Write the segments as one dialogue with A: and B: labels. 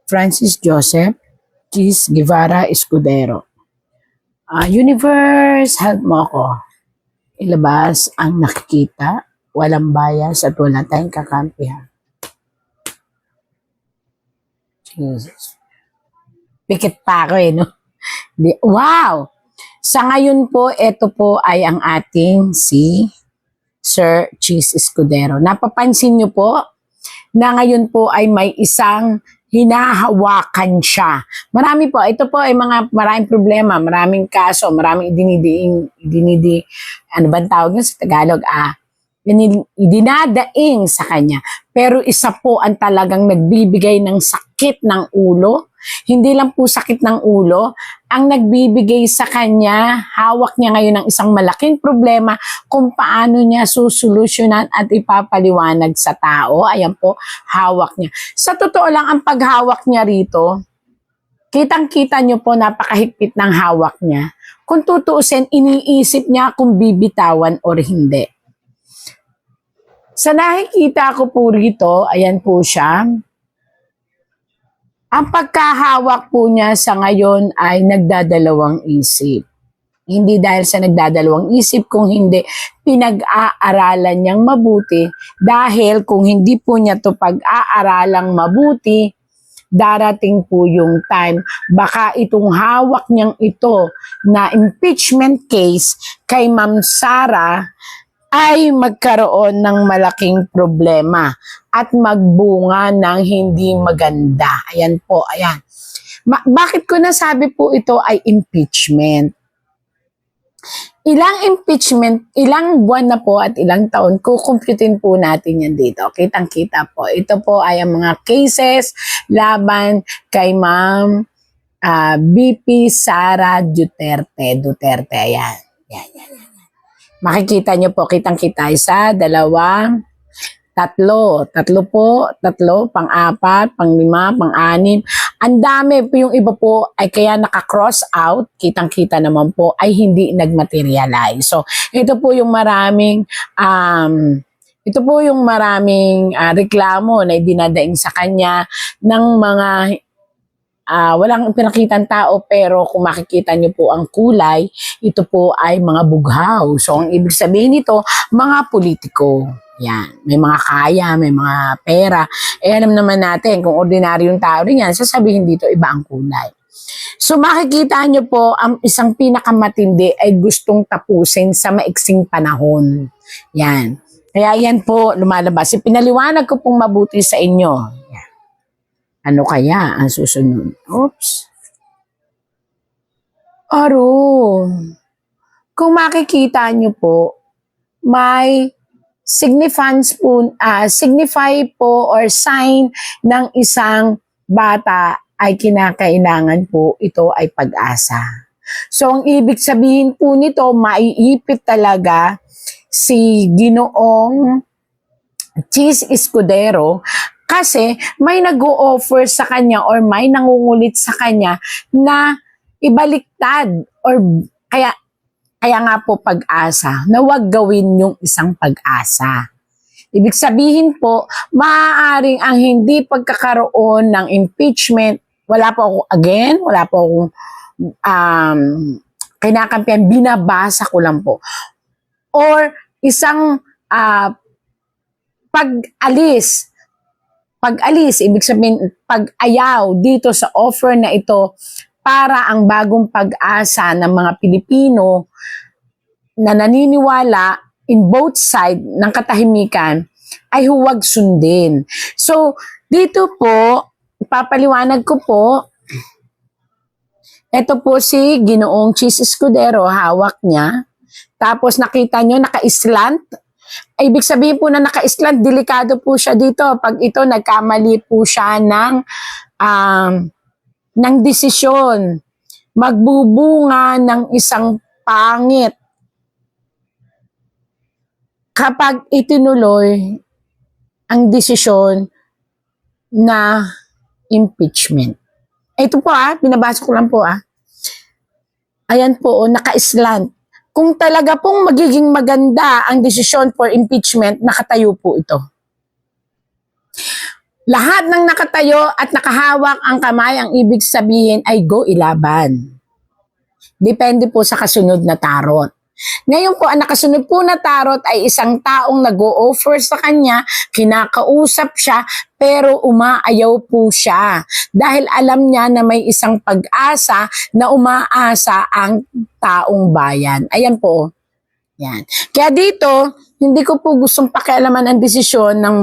A: Francis Joseph Cheese Guevara Escudero. Universe, help mo ako. Ilabas ang nakikita, walang bias at wala tayong kakampihan. Jesus. Pikit pa ako no? Wow! Sa ngayon po, ito po ay ang ating si Sir Cheese Escudero. Napapansin niyo po na ngayon po ay may isang hinahawakan siya. Marami po, ito po ay maraming problema, maraming kaso, maraming ano ba tawag nyo sa Tagalog? Idinadaing sa kanya. Pero isa po ang talagang nagbibigay ng sakit ng ulo. Hindi lang po sakit ng ulo, ang nagbibigay sa kanya, hawak niya ngayon ng isang malaking problema kung paano niya susolusyonan at ipapaliwanag sa tao. Ayan po, hawak niya. Sa totoo lang, ang paghawak niya rito, kitang-kita niyo po napakahigpit ng hawak niya. Kung tutuusin, iniisip niya kung bibitawan or hindi. Sa nakikita ko po rito, ayan po siya. Ang pagkahawak po niya sa ngayon ay nagdadalawang isip. Hindi dahil sa nagdadalawang isip, kung hindi pinag-aaralan niyang mabuti. Dahil kung hindi po niya to pag-aaralang mabuti, darating po yung time, baka itong hawak niyang ito na impeachment case kay Ma'am Sara ay magkaroon ng malaking problema at magbunga ng hindi maganda. Ayan po, ayan. Bakit ko nasabi po ito ay impeachment? Ilang buwan na po at ilang taon, kukumputin po natin yan dito. Kitang-kita po. Ito po ay ang mga cases laban kay Ma'am BP Sara Duterte. Ayan. Yan. Makikita nyo po, kitang-kita, isa, dalawa, tatlo, pang-apat, pang-lima, pang-anim. Ang dami po, yung iba po ay kaya naka-cross out, kitang-kita naman po, ay hindi nagmaterialize. So, ito po yung maraming reklamo na dinadaing sa kanya ng mga walang pinakitang tao, pero kung makikita niyo po ang kulay, ito po ay mga bughaw. So, ang ibig sabihin nito, mga politiko. Yan. May mga kaya, may mga pera. Alam naman natin, kung ordinaryong tao rin yan, sasabihin dito, iba ang kulay. So, makikita niyo po, ang isang pinakamatindi ay gustong tapusin sa maiksing panahon. Yan. Kaya yan po, lumalabas. Pinaliwanag ko pong mabuti sa inyo. Yan. Ano kaya ang susunod? Oops. Kung makikita nyo po, may signify po or sign ng isang bata ay kinakailangan po ito ay pag-asa. So, ang ibig sabihin po nito, maiipit talaga si Ginoong Cheese Escudero kasi may nag-o-offer sa kanya or may nangungulit sa kanya na ibaliktad or kaya nga po pag-asa na wag gawin yung isang pag-asa. Ibig sabihin po, maaaring ang hindi pagkakaroon ng impeachment, wala po akong kinakampihan, binabasa ko lang po. Or isang pag-alis, ibig sabihin, pag-ayaw dito sa offer na ito para ang bagong pag-asa ng mga Pilipino na naniniwala in both side ng katahimikan ay huwag sundin. So, dito po, ipapaliwanag ko po, ito po si Ginoong Cheese Escudero, hawak niya. Tapos nakita nyo, naka-slant. Ibig sabihin po na naka-slant, delikado po siya dito. Pag ito, nagkamali po siya ng desisyon. Magbubunga ng isang pangit. Kapag itinuloy ang desisyon na impeachment. Ito po binabasa ko lang po Ayan po, naka-slant. Kung talaga pong magiging maganda ang desisyon for impeachment, nakatayo po ito. Lahat ng nakatayo at nakahawak ang kamay, ang ibig sabihin ay go ilaban. Depende po sa kasunod na tarot. Ngayon po, ang nakasunod po na tarot ay isang taong nag-o-offer sa kanya, kinakausap siya, pero umaayaw po siya. Dahil alam niya na may isang pag-asa na umaasa ang taong bayan. Ayan po. Yan. Kaya dito, hindi ko po gustong pakialaman ang desisyon ng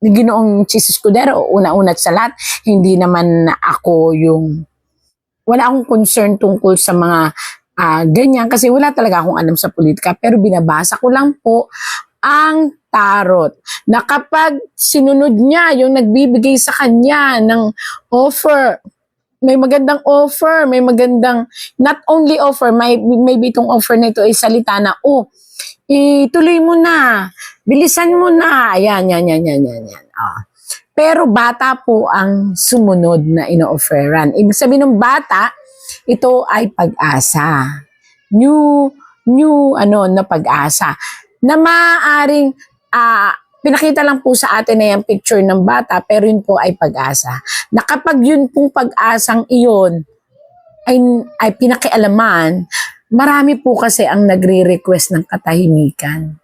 A: Ginoong Chis Escudero. Una-una sa lahat, hindi naman ako wala akong concern tungkol sa mga ganyan kasi wala talaga akong alam sa politika, pero binabasa ko lang po ang tarot na kapag sinunod niya yung nagbibigay sa kanya ng offer, may magandang offer, may magandang not only offer, maybe itong offer na ito ay salita na, ituloy mo na, bilisan mo na, yan. Pero bata po ang sumunod na ino-offeran. Ibig sabihin ng bata, ito ay pag-asa. New na pag-asa. Na maaaring, pinakita lang po sa atin na yung picture ng bata, pero yun po ay pag-asa. Na kapag yun pong pag-asang iyon ay pinakialaman, marami po kasi ang nagre-request ng katahimikan.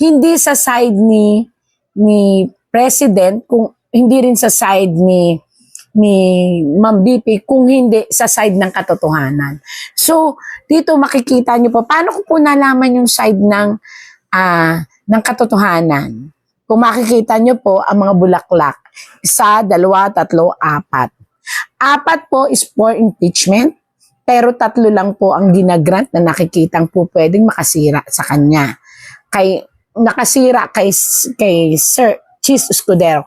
A: Hindi sa side ni President, kung hindi rin sa side ni Ma'am BP, kung hindi sa side ng katotohanan. So, dito makikita nyo po, paano ko po nalaman yung side ng katotohanan? Kung makikita nyo po, ang mga bulaklak, 1, 2, 3, 4. 4 po is for impeachment, pero 3 lang po ang ginagrant na nakikitang po pwedeng makasira sa kanya. Nakasira kay Sir Chis Escudero.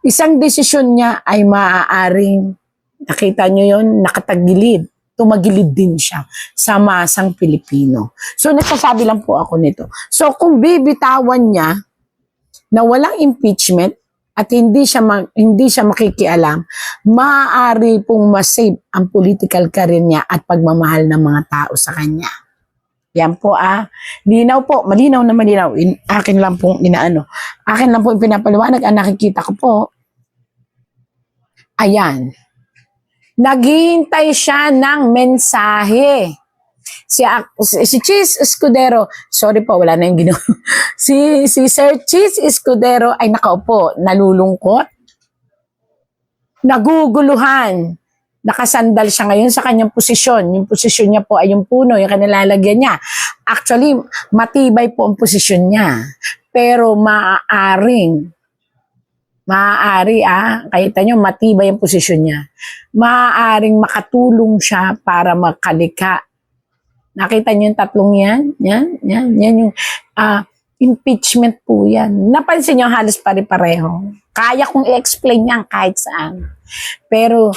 A: Isang desisyon niya ay maaaring, nakita nyo yun, nakatagilid. Tumagilid din siya sa masang Pilipino. So, nagsasabi lang po ako nito. So, kung bibitawan niya na walang impeachment at hindi siya makikialam, maaari pong masave ang political career niya at pagmamahal ng mga tao sa kanya. Yan po linaw po, malinaw na malinaw. Akin lang pong akin lang po yung pinapaliwanag, ang nakikita ko po. Ayan. Naghihintay siya ng mensahe. Si Chis Escudero, sorry po, wala na yung ginawa. Si Sir Chis Escudero ay nakaupo, nalulungkot, naguguluhan. Nakasandal siya ngayon sa kanyang posisyon. Yung posisyon niya po ay yung puno, yung kanilalagyan niya. Actually, matibay po ang posisyon niya. Pero maaari, kahit nyo, matibay ang posisyon niya. Maaaring makatulong siya para makalika. Nakita niyo yung tatlong yan? Yan yung impeachment po yan. Napansin niyo halos pare-pareho. Kaya kong i-explain yan kahit saan. Pero,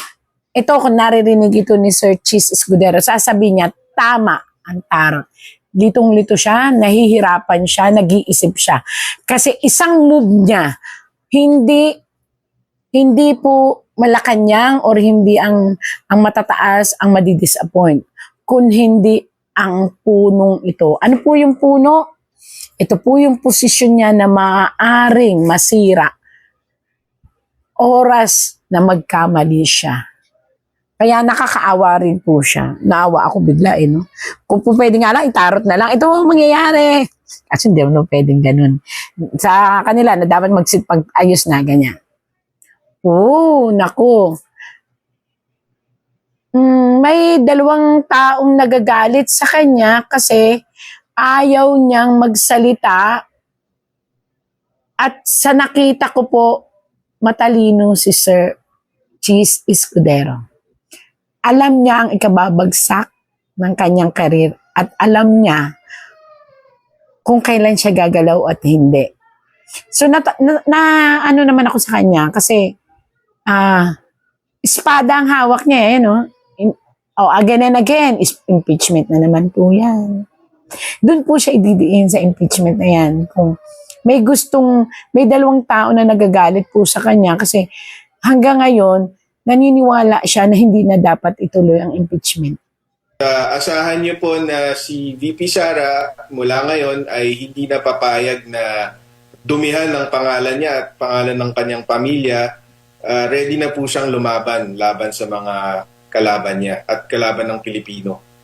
A: ito, kung naririnig ito ni Sir Chis Escudero, sasabihin niya, tama ang tarot. Litong-lito siya, nahihirapan siya, nag-iisip siya. Kasi isang move niya, hindi po Malacanang or hindi ang matataas ang madidisappoint. Kung hindi ang punong ito. Ano po yung puno? Ito po yung posisyon niya na maaaring masira. Oras na magkamali siya. Kaya nakakaawa rin po siya. Naawa ako bigla no? Kung po pwede nga lang, itarot na lang. Ito ang mangyayari. Kasi hindi mo pwedeng ganun. Sa kanila na dapat pag-ayos na ganyan. Naku. May 2 taong nagagalit sa kanya kasi ayaw niyang magsalita. At sa nakita ko po, matalino si Sir Chis Escudero. Alam niya ang ikababagsak ng kanyang karir at alam niya kung kailan siya gagalaw at hindi. So, ano naman ako sa kanya kasi espada ang hawak niya no? Again and again, impeachment na naman po yan. Doon po siya ididiin sa impeachment na yan. Kung may 2 tao na nagagalit po sa kanya kasi hanggang ngayon, naniniwala siya na hindi na dapat ituloy ang impeachment.
B: Asahan niyo po na si VP Sara mula ngayon ay hindi na papayag na dumihan ng pangalan niya at pangalan ng kanyang pamilya, ready na po siyang laban sa mga kalaban niya at kalaban ng Pilipino.